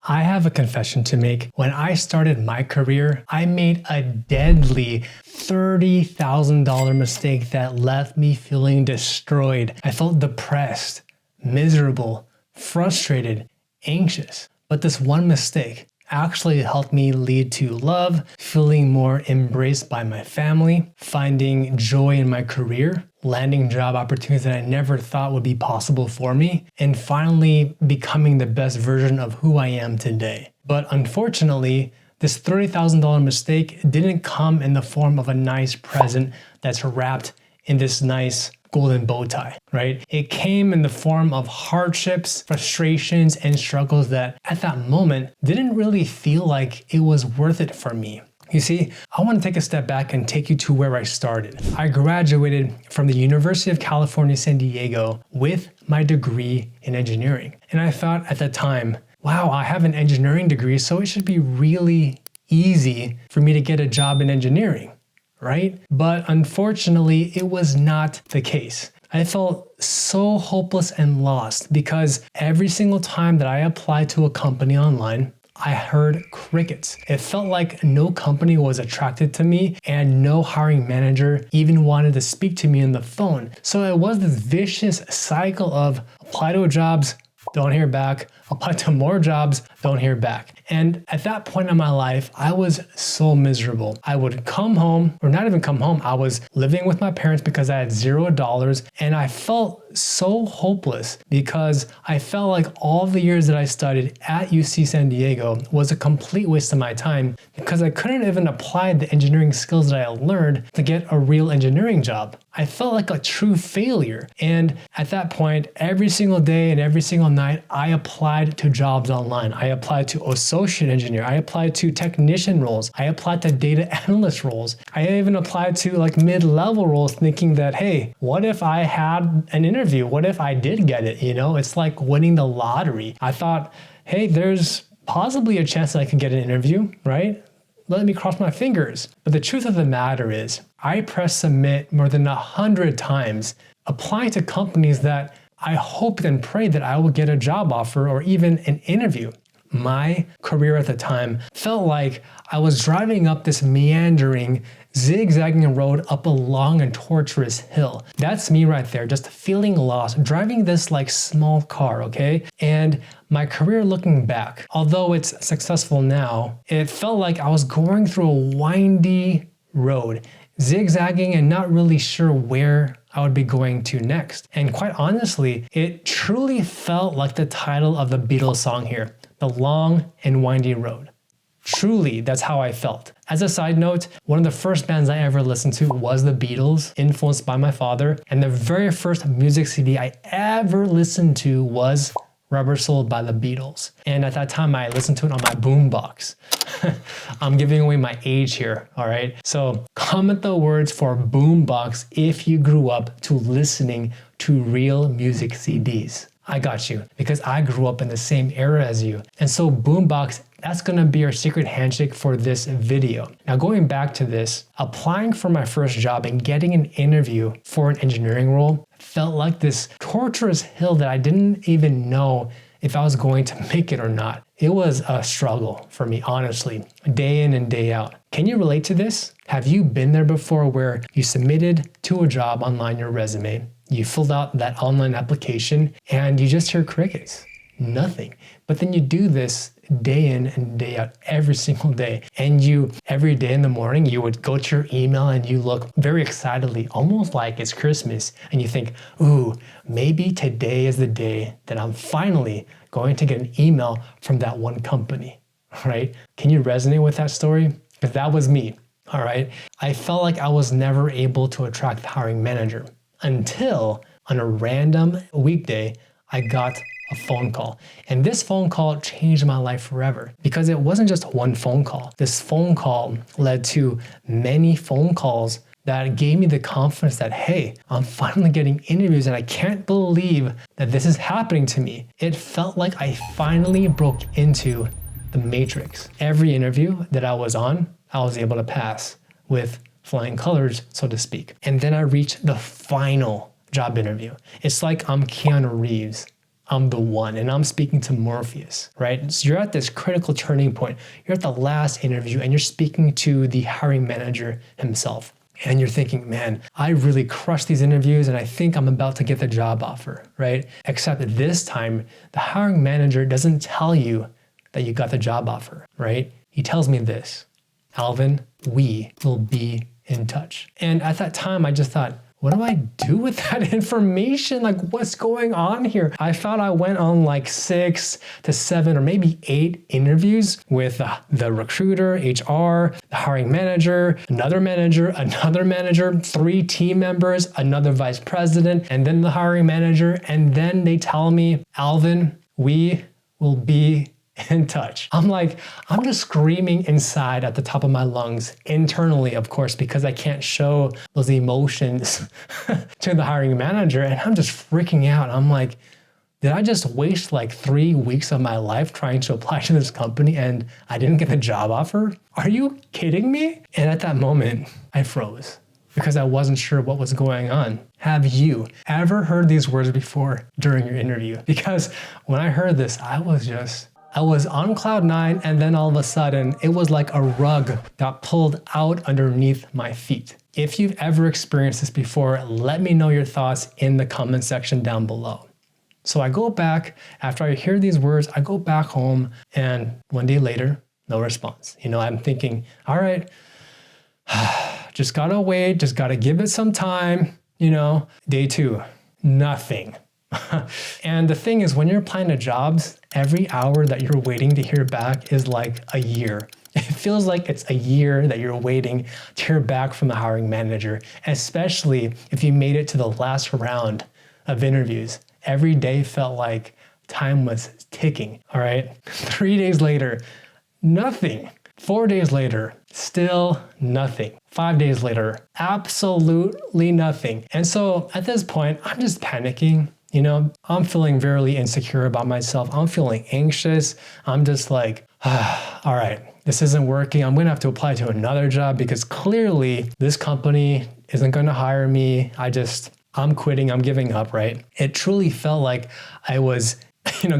I have a confession to make. When I started my career, I made a deadly $30,000 mistake that left me feeling destroyed. I felt depressed, miserable, frustrated, anxious. But this one mistake actually helped me lead to love, feeling more embraced by my family, finding joy in my career, landing job opportunities that I never thought would be possible for me, and finally becoming the best version of who I am today. But unfortunately, this $30,000 mistake didn't come in the form of a nice present that's wrapped in this nice golden bow tie, right? It came in the form of hardships, frustrations, and struggles that at that moment didn't really feel like it was worth it for me. You see, I want to take a step back and take you to where I started. I graduated from the University of California, San Diego with my degree in engineering. And I thought at the time, wow, I have an engineering degree, so it should be really easy for me to get a job in engineering, right? But unfortunately, it was not the case. I felt so hopeless and lost because every single time that I applied to a company online, I heard crickets. It felt like no company was attracted to me and no hiring manager even wanted to speak to me on the phone. So it was this vicious cycle of apply to jobs, don't hear back, apply to more jobs, don't hear back. And at that point in my life, I was so miserable. I would come home, or not even come home, I was living with my parents because I had $0, and I felt so hopeless because I felt like all the years that I studied at UC San Diego was a complete waste of my time because I couldn't even apply the engineering skills that I learned to get a real engineering job. I felt like a true failure. And at that point, every single day and every single night, I applied to jobs online. I applied to associate engineer. I applied to technician roles. I applied to data analyst roles. I even applied to like mid-level roles thinking that, hey, what if I had an interview? What if I did get it? You know, it's like winning the lottery. I thought, hey, there's possibly a chance that I could get an interview, right? Let me cross my fingers. But the truth of the matter is, I pressed submit more than 100 times, applying to companies that I hoped and prayed that I would get a job offer or even an interview. My career at the time felt like I was driving up this meandering, zigzagging road up a long and tortuous hill. That's me right there, just feeling lost, driving this like small car, okay? And my career looking back, although it's successful now, it felt like I was going through a windy road, zigzagging and not really sure where I would be going to next. And quite honestly, it truly felt like the title of the Beatles song here, The Long and Windy Road. Truly, that's how I felt. As a side note, one of the first bands I ever listened to was the Beatles, influenced by my father. And the very first music CD I ever listened to was Rubber Soul by the Beatles. And at that time, I listened to it on my boombox. I'm giving away my age here, all right? So comment the words for boombox if you grew up to listening to real music CDs. I got you, because I grew up in the same era as you. And so boombox, that's gonna be our secret handshake for this video. Now going back to this, applying for my first job and getting an interview for an engineering role felt like this torturous hill that I didn't even know if I was going to make it or not. It was a struggle for me, honestly, day in and day out. Can you relate to this? Have you been there before where you submitted to a job online your resume, you filled out that online application, and you just hear crickets? Nothing. But then you do this day in and day out every single day. And you, every day in the morning, you would go to your email and you look very excitedly, almost like it's Christmas. And you think, ooh, maybe today is the day that I'm finally going to get an email from that one company, right? Can you resonate with that story? Because that was me, all right? I felt like I was never able to attract the hiring manager until on a random weekday, I got a phone call. And this phone call changed my life forever because it wasn't just one phone call. This phone call led to many phone calls that gave me the confidence that, hey, I'm finally getting interviews and I can't believe that this is happening to me. It felt like I finally broke into the matrix. Every interview that I was on, I was able to pass with flying colors, so to speak. And then I reached the final job interview. It's like I'm Keanu Reeves. I'm the one, and I'm speaking to Morpheus, right? So you're at this critical turning point. You're at the last interview and you're speaking to the hiring manager himself. And you're thinking, man, I really crushed these interviews and I think I'm about to get the job offer, right? Except this time, the hiring manager doesn't tell you that you got the job offer, right? He tells me this, Alvin, we will be in touch. And at that time, I just thought, what do I do with that information? Like, what's going on here? I thought I went on like 6 to 7 or maybe 8 interviews with the recruiter, HR, the hiring manager, another manager, 3 team members, another vice president, and then the hiring manager. And then they tell me, Alvin, we will be in touch. I'm just screaming inside at the top of my lungs, internally, of course, because I can't show those emotions to the hiring manager. And I'm just freaking out. I'm like, did I just waste like 3 weeks of my life trying to apply to this company and I didn't get the job offer? Are you kidding me? And at that moment, I froze because I wasn't sure what was going on. Have you ever heard these words before during your interview? Because when I heard this, I was on cloud 9, and then all of a sudden it was like a rug got pulled out underneath my feet. If you've ever experienced this before, let me know your thoughts in the comment section down below. So I go back, after I hear these words, I go back home, and 1 day later, no response. I'm thinking, all right, just gotta wait, just gotta give it some time. Day 2, nothing. And the thing is, when you're applying to jobs, every hour that you're waiting to hear back is like a year. It feels like it's a year that you're waiting to hear back from the hiring manager, especially if you made it to the last round of interviews. Every day felt like time was ticking, all right? 3 days later, nothing. 4 days later, still nothing. 5 days later, absolutely nothing. And so at this point, I'm just panicking. I'm feeling very insecure about myself. I'm feeling anxious. I'm just like, all right, this isn't working. I'm going to have to apply to another job because clearly this company isn't going to hire me. I'm quitting. I'm giving up, right? It truly felt like I was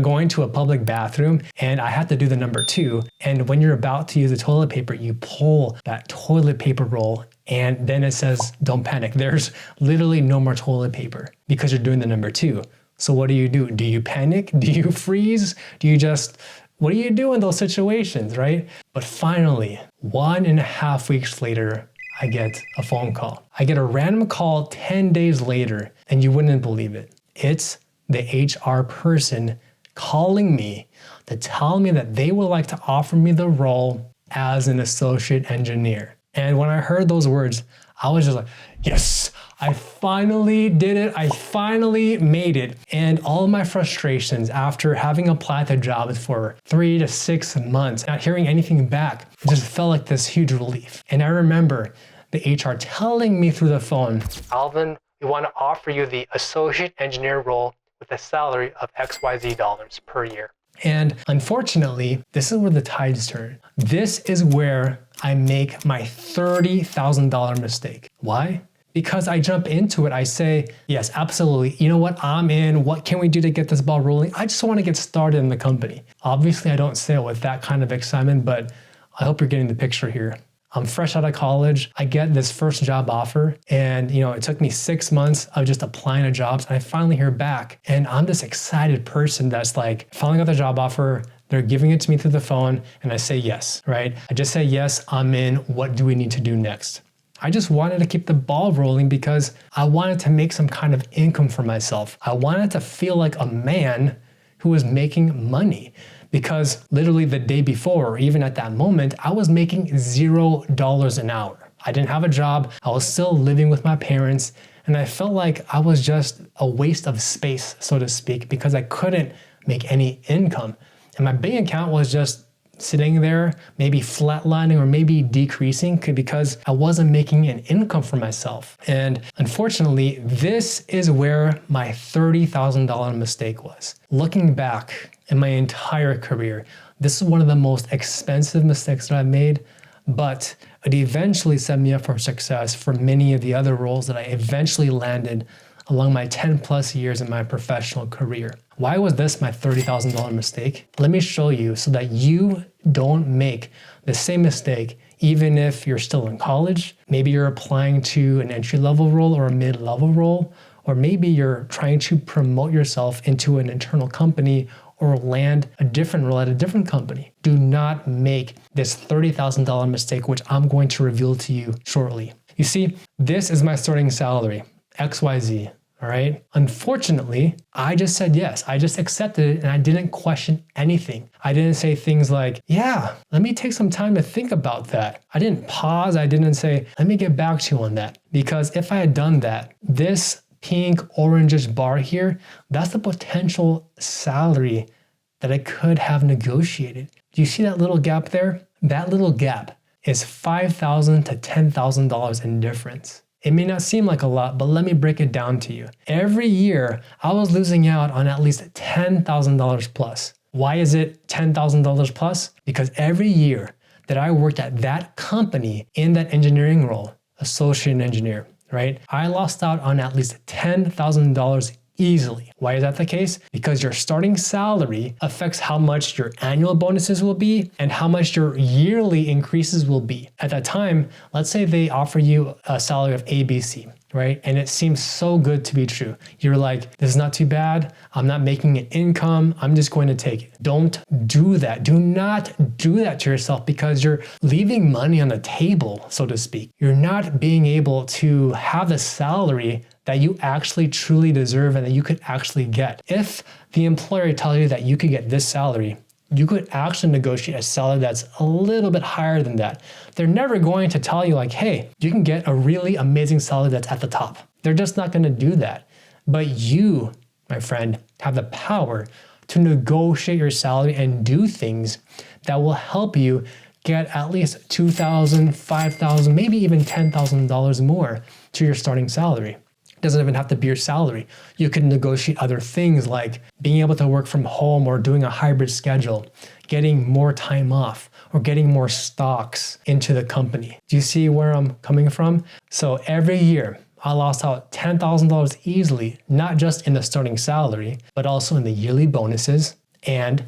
going to a public bathroom and I had to do the number 2. And when you're about to use the toilet paper, you pull that toilet paper roll and then it says, don't panic. There's literally no more toilet paper because you're doing the number 2. So what do? Do you panic? Do you freeze? What do you do in those situations, right? But finally, 1.5 weeks later, I get a phone call. I get a random call 10 days later, and you wouldn't believe it. It's the HR person calling me to tell me that they would like to offer me the role as an associate engineer. And when I heard those words, I was just like, yes, I finally did it. I finally made it. And all of my frustrations after having applied to jobs for 3 to 6 months, not hearing anything back, it just felt like this huge relief. And I remember the HR telling me through the phone, Alvin, we want to offer you the associate engineer role with a salary of XYZ dollars per year. And unfortunately, this is where the tides turn. This is where I make my $30,000 mistake. Why? Because I jump into it. I say, yes, absolutely. You know what? I'm in. What can we do to get this ball rolling? I just want to get started in the company. Obviously, I don't say it with that kind of excitement, but I hope you're getting the picture here. I'm fresh out of college. I get this first job offer and it took me 6 months of just applying to jobs and I finally hear back and I'm this excited person that's like, finally got the job offer. They're giving it to me through the phone and I say yes, right? I just say, yes, I'm in. What do we need to do next? I just wanted to keep the ball rolling because I wanted to make some kind of income for myself. I wanted to feel like a man who was making money. Because literally the day before, or even at that moment, I was making $0 an hour. I didn't have a job. I was still living with my parents. And I felt like I was just a waste of space, so to speak, because I couldn't make any income. And my bank account was just sitting there, maybe flatlining or maybe decreasing because I wasn't making an income for myself. And unfortunately, this is where my $30,000 mistake was. Looking back in my entire career, this is one of the most expensive mistakes that I've made, but it eventually set me up for success for many of the other roles that I eventually landed along my 10 plus years in my professional career. Why was this my $30,000 mistake? Let me show you so that you don't make the same mistake even if you're still in college. Maybe you're applying to an entry-level role or a mid-level role, or maybe you're trying to promote yourself into an internal company or land a different role at a different company. Do not make this $30,000 mistake, which I'm going to reveal to you shortly. You see, this is my starting salary, XYZ. All right. Unfortunately, I just said yes. I just accepted it and I didn't question anything. I didn't say things like, yeah, let me take some time to think about that. I didn't pause. I didn't say, let me get back to you on that. Because if I had done that, this pink orangish bar here, that's the potential salary that I could have negotiated. Do you see that little gap there? That little gap is $5,000 to $10,000 in difference. It may not seem like a lot, but let me break it down to you. Every year, I was losing out on at least $10,000 plus. Why is it $10,000 plus? Because every year that I worked at that company in that engineering role, associate engineer, right? I lost out on at least $10,000 easily. Why is that the case? Because your starting salary affects how much your annual bonuses will be and how much your yearly increases will be. At that time, let's say they offer you a salary of ABC, right? And it seems so good to be true. You're like, this is not too bad. I'm not making an income. I'm just going to take it. Don't do that. Do not do that to yourself because you're leaving money on the table, so to speak. You're not being able to have the salary that you actually truly deserve and that you could actually get. If the employer tells you that you could get this salary, you could actually negotiate a salary that's a little bit higher than that. They're never going to tell you like, hey, you can get a really amazing salary that's at the top. They're just not going to do that. But you, my friend, have the power to negotiate your salary and do things that will help you get at least $2,000, $5,000, maybe even $10,000 more to your starting salary. It doesn't even have to be your salary. You can negotiate other things like being able to work from home or doing a hybrid schedule, getting more time off, or getting more stocks into the company. Do you see where I'm coming from? So every year, I lost out $10,000 easily, not just in the starting salary, but also in the yearly bonuses and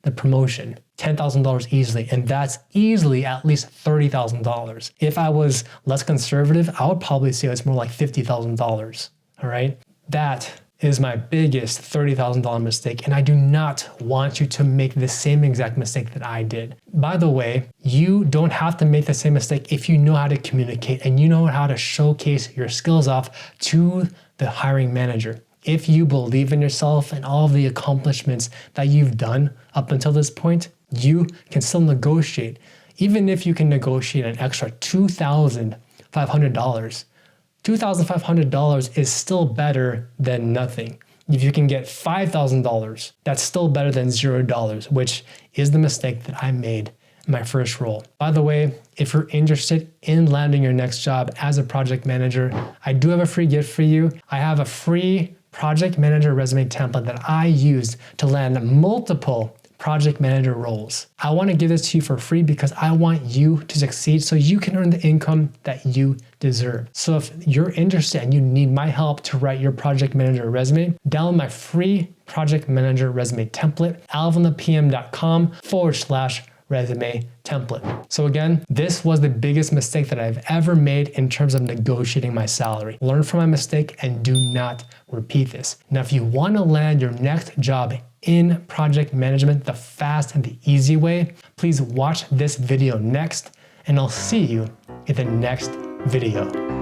the promotion. $10,000 easily, and that's easily at least $30,000. If I was less conservative, I would probably say it's more like $50,000, all right? That is my biggest $30,000 mistake, and I do not want you to make the same exact mistake that I did. By the way, you don't have to make the same mistake if you know how to communicate and you know how to showcase your skills off to the hiring manager. If you believe in yourself and all of the accomplishments that you've done up until this point, you can still negotiate. Even if you can negotiate an extra $2,500, $2,500 is still better than nothing. If you can get $5,000, that's still better than $0, which is the mistake that I made in my first role. By the way, if you're interested in landing your next job as a project manager, I do have a free gift for you. I have a free project manager resume template that I used to land multiple project manager roles. I want to give this to you for free because I want you to succeed so you can earn the income that you deserve. So if you're interested and you need my help to write your project manager resume, download my free project manager resume template, alvinthepm.com/resume template. So again, this was the biggest mistake that I've ever made in terms of negotiating my salary. Learn from my mistake and do not repeat this. Now, if you want to land your next job in project management the fast and the easy way, please watch this video next, and I'll see you in the next video.